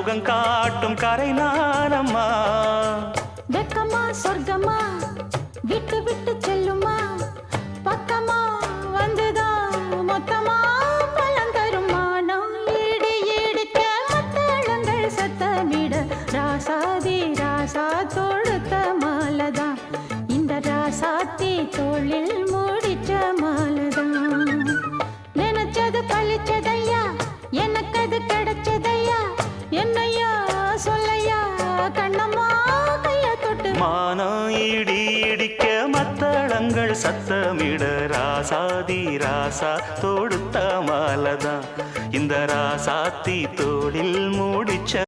முகம் காட்டும் கரை நானம்மா. வெக்கமா சொர்க்கமா விட்டு விட்டு செல்லுமா, பக்கமா வந்துதான் மொத்தமா பலம் தருமா. நான் ஈடு ஈடுக்க மத்தளங்கள் சத்தமிட, ராசாதி ராசா தொடுத்த மாலதான், இந்த ராசாத்தி தோளில் முடிச்ச மாலதான். நினைச்சது பழிச்சதையா, எனக்கு அது கிடைச்சதையா, என்னையா சொல்லையா கண்ணம்மா கைய தொட்டு. மானம் இடி இடிக்க மத்தளங்கள் சத்தமிட, ராசாதி ராசா தொடுத்த மாலதான், இந்த ராசாத்தி தோளில் மூடிச்ச